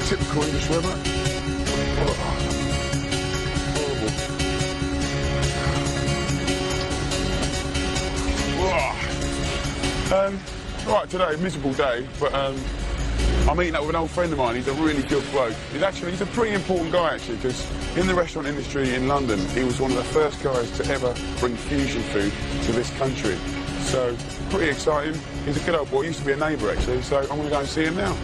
Typical English weather. Horrible. Right, today, miserable day, but I'm meeting up with an old friend of mine. He's a really good bloke. He's a pretty important guy, actually, because in the restaurant industry in London, he was one of the first guys to ever bring fusion food to this country. So, pretty exciting. He's a good old boy. He used to be a neighbour, actually, so I'm going to go and see him now.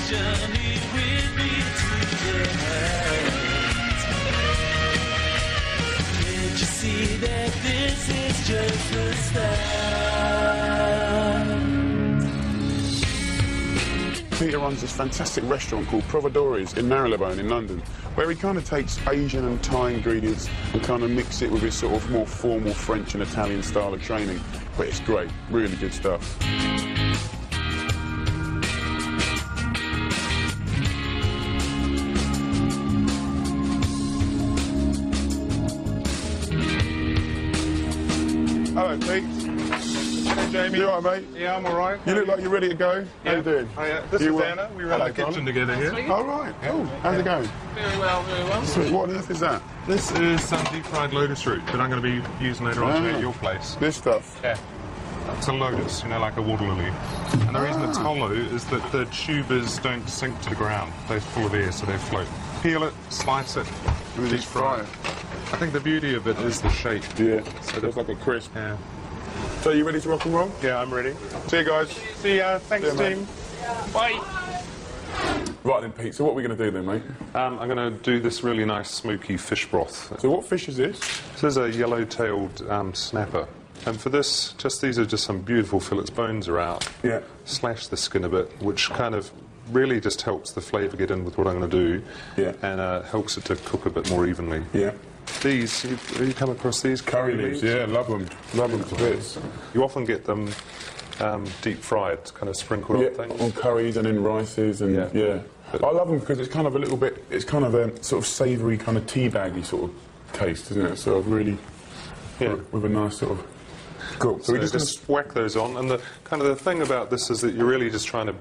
Journey with me to the heights. Can't you see that this is just the start? Peter runs this fantastic restaurant called Providori's in Marylebone in London, where he kind of takes Asian and Thai ingredients and kind of mix it with his sort of more formal French and Italian style of training. But it's great, really good stuff. Hello, Pete. Hey, Jamie. You all right, mate? Yeah, I'm all right. You look like you're ready to go. How you doing? This is Anna. We run the kitchen together here. All right. Cool. How's it going? Very well, very well. Sweet. What on earth is that? This is some deep-fried lotus root that I'm going to be using later on at your place. This stuff? Yeah. It's a lotus, you know, like a water lily. And the reason it's hollow is that the tubers don't sink to the ground. They're full of air, so they float. Peel it, slice it, And deep fry it. I think the beauty of it is the shape. Yeah. So it's like a crisp. Yeah. So you ready to rock and roll? Yeah, I'm ready. See you guys. See ya. Thanks, See ya, team. Bye. Right then, Pete. So what are we going to do then, mate? I'm going to do this really nice smoky fish broth. So what fish is this? This is a yellow-tailed snapper. And for this, these are just some beautiful fillets. Bones are out. Yeah. Slash the skin a bit, which kind of really just helps the flavour get in with what I'm going to do. Yeah. And helps it to cook a bit more evenly. Yeah. These, have you come across these? Curry leaves. Yeah, love them. Love them to bits. You often get them deep fried, kind of sprinkled on things. On curries and in rices and yeah. I love them because it's kind of a little bit. It's kind of a sort of savoury, kind of tea baggy sort of taste, isn't it? Sort of really, with a nice sort of. Cool. So we just whack those on, and the thing about this is that you're really just trying to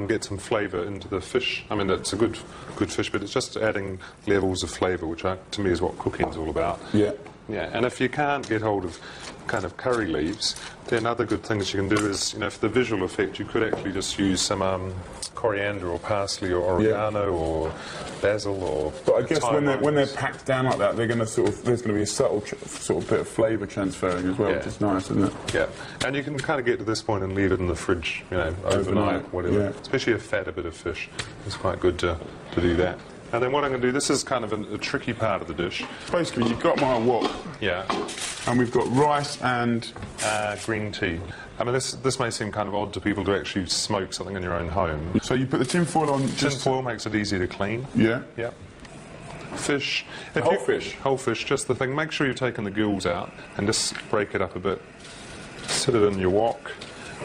get some flavour into the fish. I mean, it's a good fish, but it's just adding levels of flavour, which to me is what cooking's all about. Yeah. Yeah, and if you can't get hold of kind of curry leaves, then other good things you can do is, you know, for the visual effect, you could actually just use some coriander or parsley or oregano or basil or. But I guess when they're packed down like that, they're going to there's going to be a subtle sort of bit of flavour transferring as well, which is nice, isn't it? Yeah, and you can kind of get to this point and leave it in the fridge, you know, overnight, whatever. Yeah. Especially a bit of fish, it's quite good to do that. And then what I'm going to do, this is kind of a tricky part of the dish. Basically, you've got my wok. Yeah. And we've got rice and green tea. I mean, this may seem kind of odd to people to actually smoke something in your own home. So you put the tin foil on. Tin foil makes it easy to clean. Yeah. Yeah. Fish. Whole fish. Whole fish. Just the thing. Make sure you've taken the gills out and just break it up a bit. Sit it in your wok.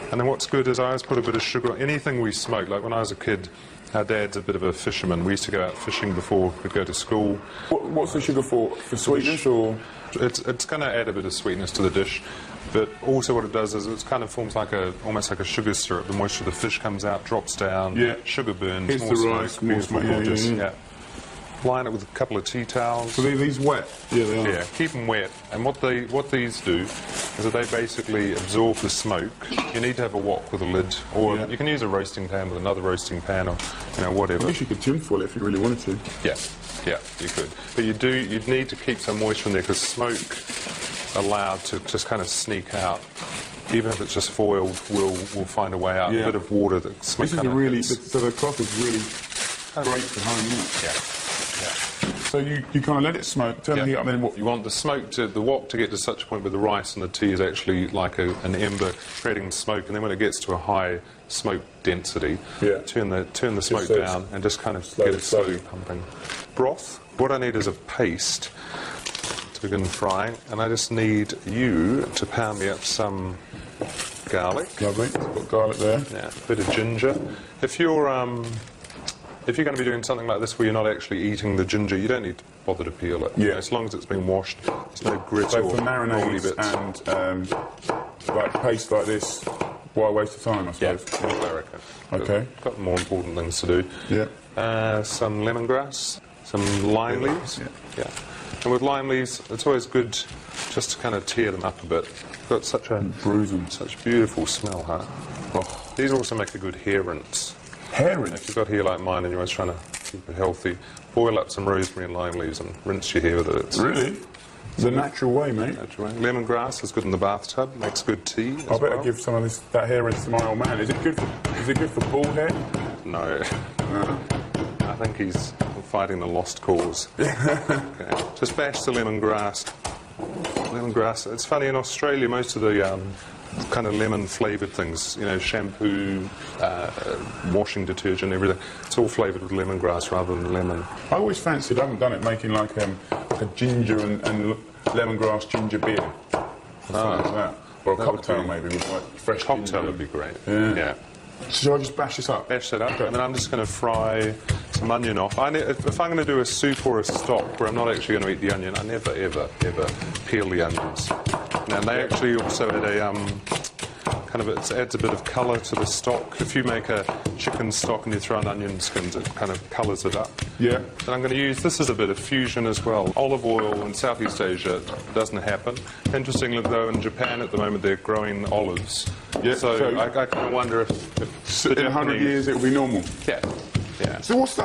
And then what's good is I always put a bit of sugar on anything we smoke. Like when I was a kid, our dad's a bit of a fisherman. We used to go out fishing before we'd go to school. What's the sugar for? For sweetness or? It's going to add a bit of sweetness to the dish, but also what it does is it kind of forms almost like a sugar syrup. The moisture of the fish comes out, drops down, sugar burns, Here's more the rice, smoke, more smoke. yeah. Line it with a couple of tea towels. So these wet? Yeah, they are. Yeah, keep them wet. And what these do is that they basically absorb the smoke. You need to have a wok with a lid, or you can use a roasting pan with another roasting pan, or whatever. I guess you could tinfoil it if you really wanted to. Yeah, you could. But you'd need to keep some moisture in there because smoke allowed to just kind of sneak out. Even if it's just foiled, we'll find a way out. A bit of water that smoke. This is really so the cloth is really great for home, isn't it? Yeah. So you kind of let it smoke, turn the heat up, and then what? You want the wok to get to such a point where the rice and the tea is actually like an ember creating smoke, and then when it gets to a high smoke density, turn the smoke down and just kind of get it slowly pumping. Broth. What I need is a paste to begin frying, and I just need you to pound me up some garlic. Lovely. Got garlic there. Yeah, a bit of ginger. If you're if you're going to be doing something like this where you're not actually eating the ginger, you don't need to bother to peel it. Yeah. As long as it's been washed, there's no grit So or for moldy marinades bits. and like paste like this, why waste of time, I Yeah, suppose? I reckon. Okay. Got more important things to do. Yeah. Some lemongrass, some lime leaves. Yeah. And with lime leaves, it's always good just to kind of tear them up a bit. Got such a Bruise them. such beautiful smell, huh? Oh. These also make a good hair rinse. Hair If rinse? you've got hair like mine and you're always trying to keep it healthy, boil up some rosemary and lime leaves and rinse your hair with it. It's Really? The natural way, mate. natural. Lemongrass is good in the bathtub, makes good tea. I as better well. give some of that hair rinse to my old man. Is it good for bald hair? No. I think he's fighting the lost cause. Okay. Just bash the lemongrass. Lemongrass. It's funny, in Australia, most of the kind of lemon-flavoured things, you know, shampoo, washing detergent, everything, it's all flavoured with lemongrass rather than lemon. I always fancied, I haven't done it, making like a ginger and lemongrass ginger beer. Something like that. Or a That would cocktail be- maybe with like fresh Cocktail ginger. would be great. Yeah. Shall I just bash this up? Bash that up, and then I'm just going to fry some onion off. If I'm going to do a soup or a stock where I'm not actually going to eat the onion, I never, ever, ever peel the onions. Now, they actually also add a it adds a bit of colour to the stock. If you make a chicken stock and you throw in onion skins, it kind of colours it up. Yeah. And I'm going to use, this is a bit of fusion as well. Olive oil in Southeast Asia doesn't happen. Interestingly, though, in Japan at the moment they're growing olives. Yeah, So so- I kind of wonder if the In 100 Japanese- years it'll be normal. Yeah. Yeah. So what's the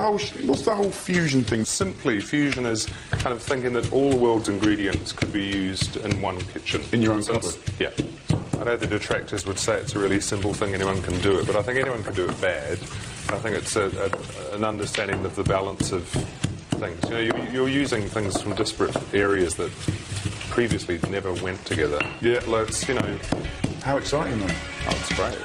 whole fusion thing? Simply, fusion is kind of thinking that all the world's ingredients could be used in one kitchen. In your own So it's- cupboard? Yeah. I know the detractors would say it's a really simple thing, anyone can do it, but I think anyone can do it bad. I think it's an understanding of the balance of things. You know, you're using things from disparate areas that previously never went together. Yeah. Let's, you know, How exciting though. oh, it's great.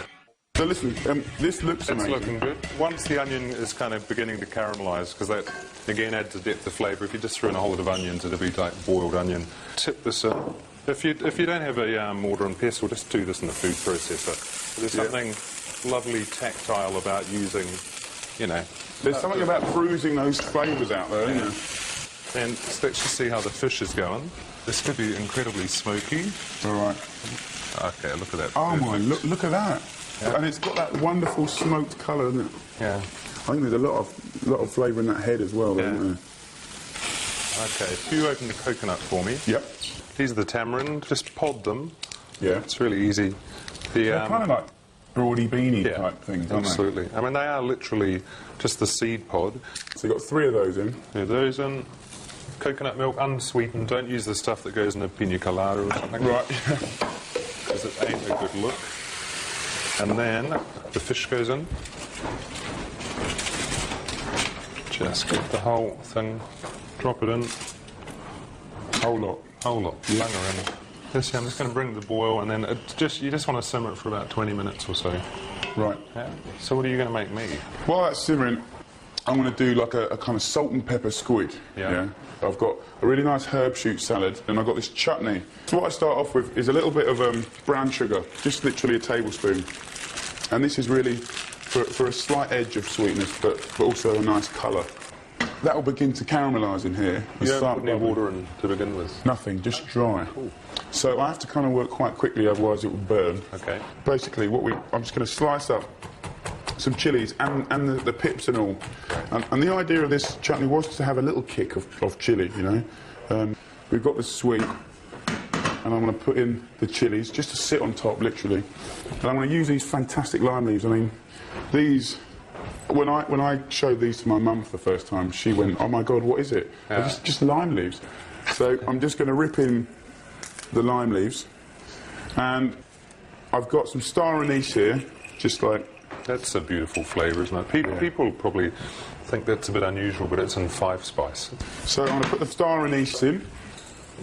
So listen, this looks It's amazing. looking good. Once the onion is kind of beginning to caramelise, because that, again, adds a depth of flavour. If you just threw in a whole lot of onions, it'd be like boiled onion. Tip this in. If you don't have a mortar and pestle, just do this in the food processor. There's something lovely tactile about using, you know... There's something about bruising those flavours out there, isn't there? And let's just see how the fish is going. This could be incredibly smoky. All right. Okay, look at that. Oh my, look at that. Yeah. And it's got that wonderful smoked colour, isn't it? Yeah. I think there's a lot of flavour in that head as well, Yeah. isn't there? Okay, if you open the coconut for me. Yep. These are the tamarind. Just pod them. Yeah. It's really easy. They're kind of like broady beanie yeah, type things, aren't absolutely. I mean, they are literally just the seed pod. they? So you've got 3 of those in. Yeah, those in. Coconut milk, unsweetened. Don't use the stuff that goes in a pina colada or something. Right. Because it ain't a good look. And then the fish goes in. Just get the whole thing, drop it in. Whole lot. Whole lot. Bung her in. This, I'm just going to bring the boil, and then you just want to simmer it for about 20 minutes or so. Right. Yeah. So what are you going to make me? While that's simmering, I'm going to do like a kind of salt and pepper squid. Yeah. I've got a really nice herb shoot salad, and I've got this chutney. So what I start off with is a little bit of brown sugar, just literally a tablespoon. And this is really for a slight edge of sweetness, but also a nice colour. That will begin to caramelise in here. You don't Start put any bubbling. water in to begin with. Nothing, just dry. So I have to kind of work quite quickly, otherwise it will burn. Okay. Basically, I'm just going to slice up some chilies and the pips and all. And the idea of this chutney was to have a little kick of chili, you know. We've got the sweet, and I'm going to put in the chilies just to sit on top, literally. And I'm going to use these fantastic lime leaves. I mean, these. When I showed these to my mum for the first time, she went, "Oh my God, what is it?" Yeah. Just lime leaves. So I'm just going to rip in the lime leaves, and I've got some star anise here, just like. That's a beautiful flavour, isn't it? People probably think that's a bit unusual, but it's in 5 spice. So I'm going to put the star anise in,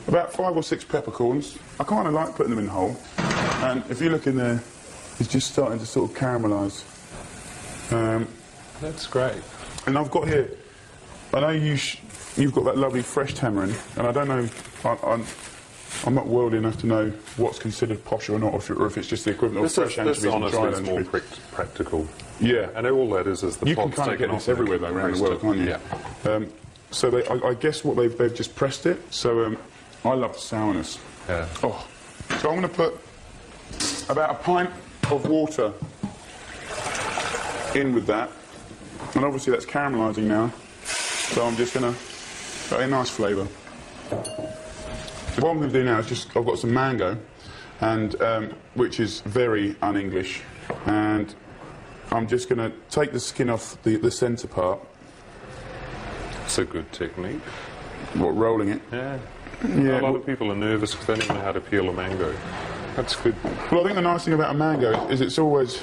about 5 or 6 peppercorns. I kind of like putting them in whole, and if you look in there, it's just starting to sort of caramelise. That's great. And I've got here, I know you've got that lovely fresh tamarind, and I don't know, I'm not worldly enough to know what's considered posh or not, or if it's just the equivalent of fresh anchovies and dried honestly is more anchovies. practical. Yeah. And all that is the You can pot's kind of taken get off this everywhere, though, around the world, can't you? Yeah. So I guess what they've just pressed it. So I love the sourness. Yeah. Oh. So I'm going to put about a pint of water in with that. And obviously that's caramelising now. So I'm just going to put a nice flavour. What I'm going to do now is just, I've got some mango, and which is very un-English, and I'm just going to take the skin off the centre part. It's a good technique. What, rolling it? Yeah. Yeah. A lot of people are nervous because they don't know how to peel a mango. That's good. Well, I think the nice thing about a mango is it's always,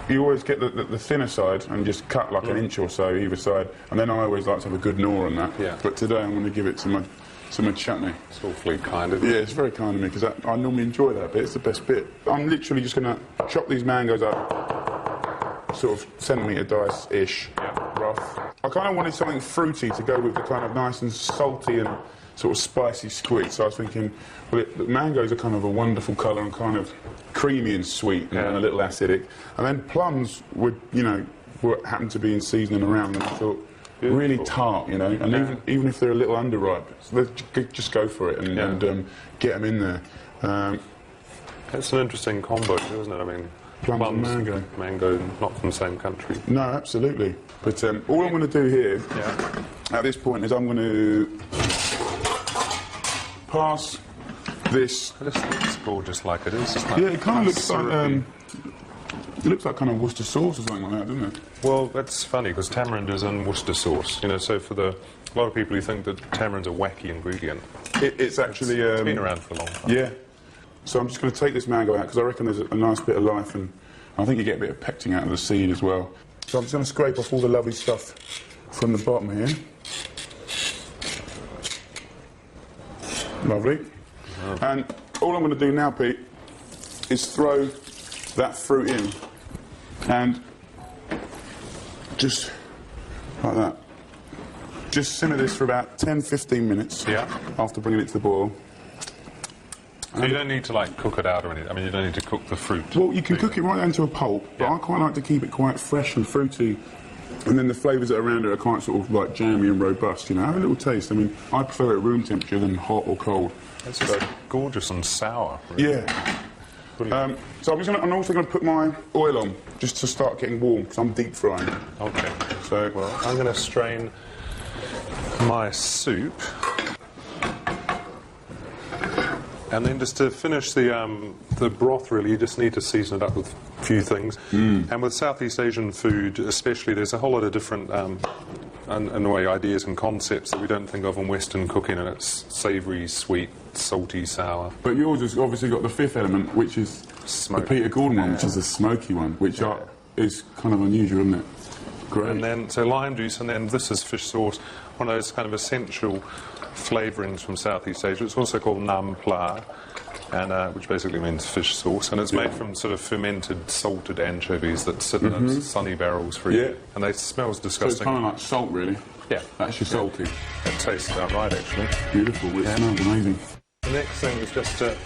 you always get the thinner side and just cut like an inch or so either side, and then I always like to have a good gnaw on that. Yeah. But today I'm going to give it some chutney. It's awfully kind of you. Yeah, it's very kind of me because I normally enjoy that bit. It's the best bit. I'm literally just going to chop these mangoes up, sort of centimetre dice-ish, rough. I kind of wanted something fruity to go with the kind of nice and salty and sort of spicy squid. So I was thinking, well, the mangoes are kind of a wonderful colour and kind of creamy and sweet and a little acidic. And then plums would, what happened to be in season and around, and I thought, really tart, and even if they're a little underripe, so just go for it and get them in there. It's an interesting combo, isn't it? I mean, plums and mango, not from the same country. No, absolutely. But all I'm going to do here, at this point, is I'm going to pass this. I just think it's gorgeous like it is. It's like Yeah, it kind of looks syrupy. like. It looks like kind of Worcester sauce or something like that, doesn't it? Well, that's funny because tamarind is in Worcester sauce. So for a lot of people who think that tamarind's a wacky ingredient, It's actually. it's been around for a long time. Yeah. So I'm just going to take this mango out because I reckon there's a nice bit of life, and I think you get a bit of pectin out of the seed as well. So I'm just going to scrape off all the lovely stuff from the bottom here. Lovely. And all I'm going to do now, Pete, is throw that fruit in, and just like that. Just simmer this for about 10-15 minutes after bringing it to the boil. So you don't need to cook it out or anything. I mean, you don't need to cook the fruit. Well, you can cook it right down to a pulp, but I quite like to keep it quite fresh and fruity, and then the flavours that are around it are quite sort of jammy and robust. Have a little taste. I mean, I prefer it at room temperature than hot or cold. It's just gorgeous and sour. Really. Yeah. So I'm also going to put my oil on just to start getting warm because I'm deep frying. Okay. So I'm going to strain my soup, and then just to finish the broth, really, you just need to season it up with a few things. And with Southeast Asian food, especially, there's a whole lot of different, in a way, ideas and concepts that we don't think of in Western cooking, and it's savoury, sweet, salty, sour. But yours has obviously got the fifth element, which is the Peter Gordon one, which is the smoky one, which is kind of unusual, isn't it? Great. And then, so lime juice, and then this is fish sauce, one of those kind of essential flavourings from Southeast Asia. It's also called nam pla, and which basically means fish sauce, and it's made from sort of fermented, salted anchovies that sit in sunny barrels for a year, and they smells disgusting. So it's kind of like salt, really. Yeah. Actually salty. It tastes about right, actually. Beautiful. It smells amazing. The next thing is just to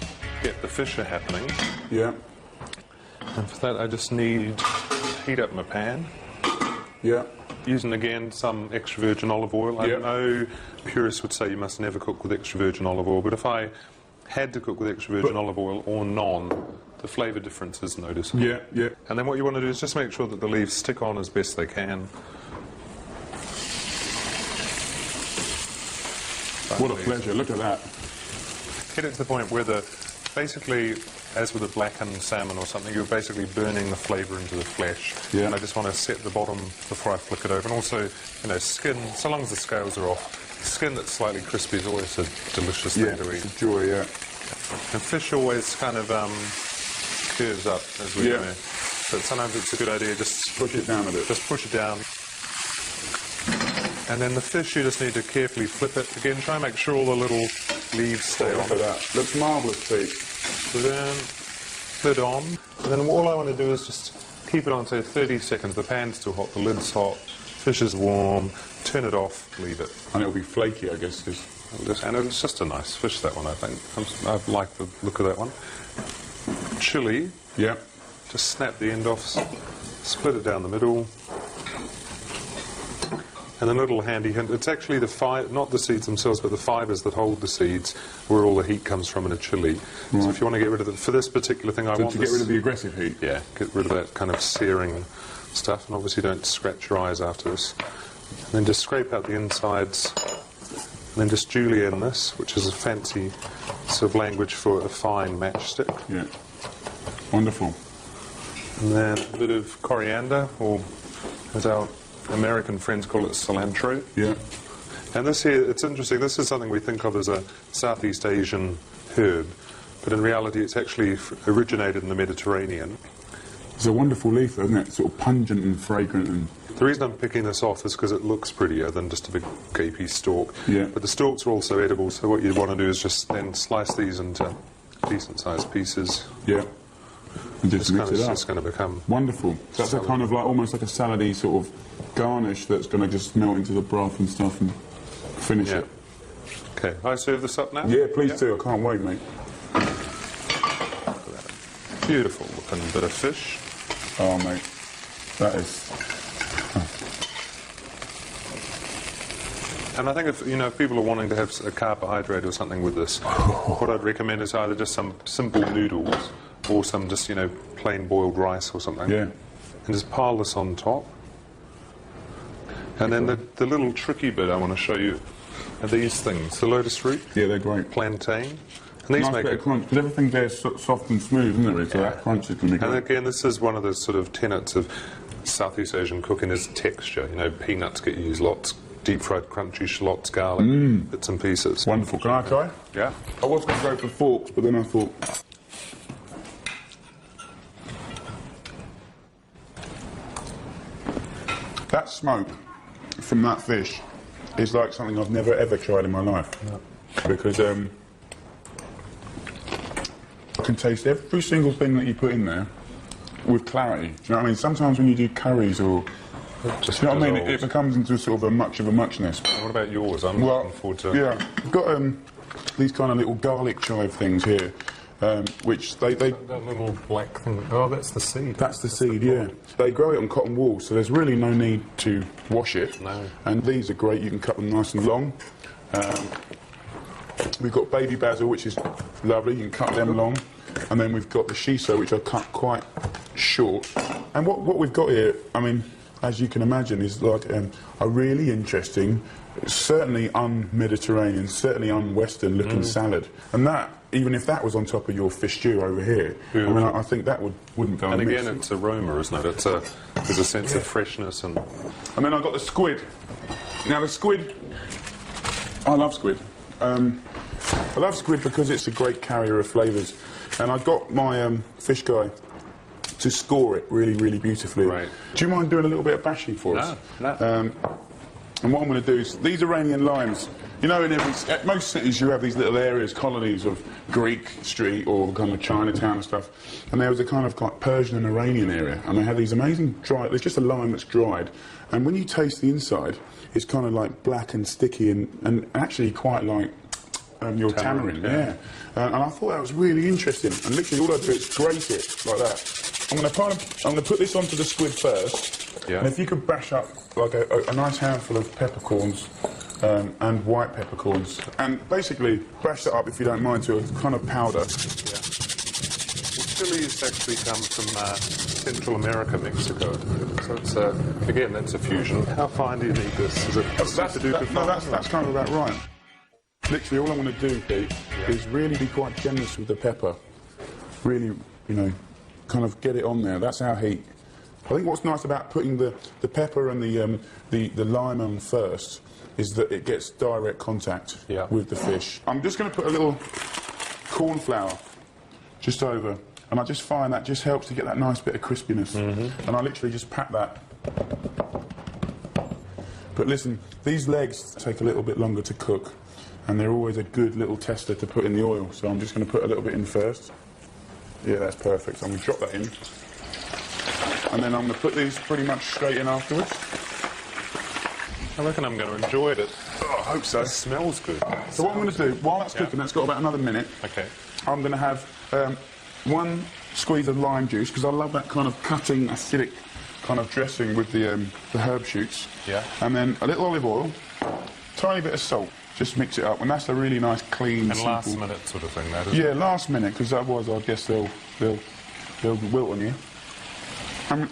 get the fisher happening. Yeah. And for that, I just need to heat up my pan. Yeah. Using, again, some extra virgin olive oil. I know purists would say you must never cook with extra virgin olive oil, but if I had to cook with extra virgin olive oil or none, the flavour difference is noticeable. Yeah, yeah. And then what you want to do is just make sure that the leaves stick on as best they can. What a pleasure, look at that. Get it to the point where basically, as with a blackened salmon or something, you're basically burning the flavour into the flesh. Yeah. And I just want to set the bottom before I flick it over. And also, skin, so long as the scales are off, skin that's slightly crispy is always a delicious thing to eat. It's a joy, yeah. And fish always kind of curves up, as we know. But sometimes it's a good idea just push it down a bit. Just push it down. And then the fish, you just need to carefully flip it. Again, try and make sure all the little leaves stay on. Look at that. Looks marvellous, Pete. So then, lid on. And then all I want to do is just keep it on, say, 30 seconds. The pan's still hot, the lid's hot, fish is warm. turn it off, leave it. And it'll be flaky, I guess. And it's just a nice fish, that one, I think. I like the look of that one. Chili. Yeah. Just snap the end off, split it down the middle. And a little handy hint, it's actually not the seeds themselves, but the fibres that hold the seeds, where all the heat comes from in a chili. Right. So if you want to get rid of it, for this particular thing, to get rid of the aggressive heat? Yeah, get rid of that kind of searing stuff, and obviously don't scratch your eyes after this. And then just scrape out the insides, and then just julienne this, which is a fancy sort of language for a fine matchstick. Yeah. Wonderful. And then a bit of coriander, or as our American friends call it, cilantro. Yeah. And this here, it's interesting, this is something we think of as a Southeast Asian herb, but in reality it's actually originated in the Mediterranean. It's a wonderful leaf, though, isn't it? Sort of pungent and fragrant. And the reason I'm picking this off is because it looks prettier than just a big gapey stalk. Yeah. But the stalks are also edible, so what you'd want to do is just then slice these into decent-sized pieces. Yeah. And just mix it up. It's going to become wonderful. So that's a kind of like almost like a salady sort of garnish that's going to just melt into the broth and stuff and finish it. Okay, I serve this up now? Yeah, please do. I can't wait, mate. Beautiful looking bit of fish. Oh, mate, that is. And I think if people are wanting to have a carbohydrate or something with this, what I'd recommend is either just some simple noodles or some just plain boiled rice or something. Yeah. And just pile this on top. And then the little tricky bit I want to show you are these things. The lotus root. Yeah, they're great. Plantain. And these nice make bit of crunch, because everything there's soft and smooth, isn't it? So that crunch is going to be great. And again, this is one of the sort of tenets of Southeast Asian cooking is texture. Peanuts get used lots, deep-fried crunchy shallots, garlic, bits and pieces. Wonderful. Can I try? Yeah. I was going to go for forks, but then I thought... That smoke from that fish is like something I've never ever tried in my life. No. Because I can taste every single thing that you put in there with clarity. Do you know what I mean? Sometimes when you do curries or... Do you know what I mean? It becomes into sort of a muchness. What about yours? I'm looking forward to... Yeah, I've got these kind of little garlic chive things here. Which they... That little black thing... Oh, that's the seed. That's the seed, yeah. They grow it on cotton wool, so there's really no need to wash it. No. And these are great, you can cut them nice and long. We've got baby basil, which is lovely, you can cut them long. And then we've got the shiso, which I cut quite short. And what we've got here, I mean, as you can imagine, is like a really interesting, certainly un-Mediterranean, certainly un-Western looking salad. And that, even if that was on top of your fish stew over here, I mean, I think that wouldn't go amiss. And again, it's aroma, isn't it? There's a sense of freshness and... And then I've got the squid. Now the squid, I love squid. I love squid because it's a great carrier of flavours. And I got my fish guy to score it really, really beautifully. Right. Do you mind doing a little bit of bashing for us? No. And what I'm going to do is, these Iranian limes, at most cities you have these little areas, colonies of Greek street or kind of Chinatown and stuff, and there was a kind of like Persian and Iranian area, and they have these amazing there's just a lime that's dried, and when you taste the inside, it's kind of like black and sticky and actually quite like your tamarind, yeah. And I thought that was really interesting, and literally all I do is grate it like that. I'm going to put this onto the squid first, and if you could bash up like a nice handful of peppercorns and white peppercorns, and basically bash that up, if you don't mind, to a kind of powder. Yeah. Well, chilies actually come from Central America, Mexico, so it's again that's a fusion. How fine do you need this? Is it that's kind of about right. Literally, all I'm going to do, Pete, is really be quite generous with the pepper. Really, kind of get it on there. That's our heat. I think what's nice about putting the pepper and the lime on first is that it gets direct contact with the fish. I'm just going to put a little corn flour just over, and I just find that just helps to get that nice bit of crispiness. And I literally just pat that. But listen, these legs take a little bit longer to cook, and they're always a good little tester to put in the oil, so I'm just going to put a little bit in first. Yeah, that's perfect. So I'm going to drop that in. And then I'm going to put these pretty much straight in afterwards. I reckon I'm going to enjoy it. Oh, I hope so. It smells good. So what I'm going to do, while that's cooking, that's got about another minute. Okay. I'm going to have 1 squeeze of lime juice, because I love that kind of cutting, acidic kind of dressing with the herb shoots. Yeah. And then a little olive oil, tiny bit of salt. Just mix it up, and that's a really nice, clean, and simple... last minute sort of thing, that is. Yeah, last minute, because otherwise I guess they'll wilt on you. And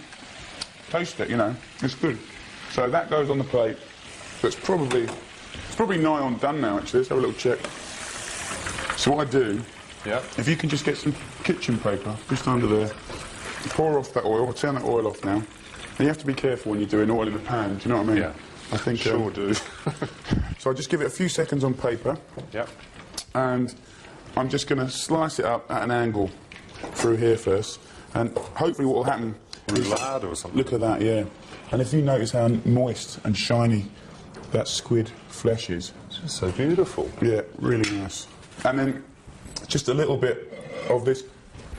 taste it, you know, it's good. So that goes on the plate. So it's probably nigh on done now, actually. Let's have a little check. So what I do, if you can just get some kitchen paper just under there, pour off that oil, turn that oil off now. And you have to be careful when you're doing oil in the pan, do you know what I mean? Yeah. I think sure do. So I just give it a few seconds on paper. Yep. And I'm just going to slice it up at an angle through here first. And hopefully what will happen is... Roulade or something. Look at that, yeah. And if you notice how moist and shiny that squid flesh is. It's just so beautiful. Yeah, really nice. And then just a little bit of this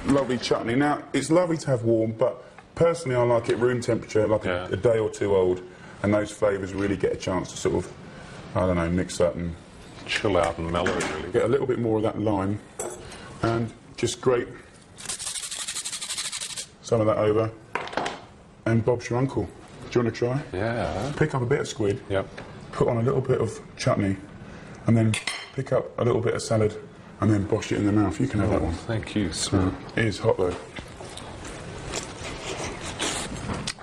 lovely chutney. Now, it's lovely to have warm, but personally I like it room temperature, like a day or two old. And those flavours really get a chance to sort of, I don't know, mix up and... Chill out and mellow, really. Get a little bit more of that lime. And just grate some of that over. And Bob's your uncle. Do you want to try? Yeah. Pick up a bit of squid. Yep. Put on a little bit of chutney. And then pick up a little bit of salad. And then bosh it in the mouth. You can have that one. Thank you, sir. It is hot, though.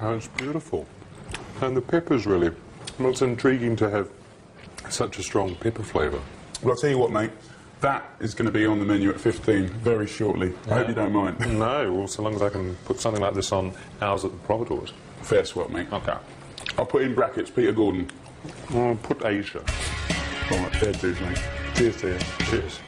Oh, it's beautiful. And the pepper's really... Well, it's intriguing to have such a strong pepper flavour. Well, I'll tell you what, mate. That is going to be on the menu at 15 very shortly. I hope you don't mind. No, well, so long as I can put something like this on ours at the Providores. Fair swap, mate. Okay. I'll put in brackets Peter Gordon. I'll put Asia. All right, fair dues, mate. Cheers to you. Cheers.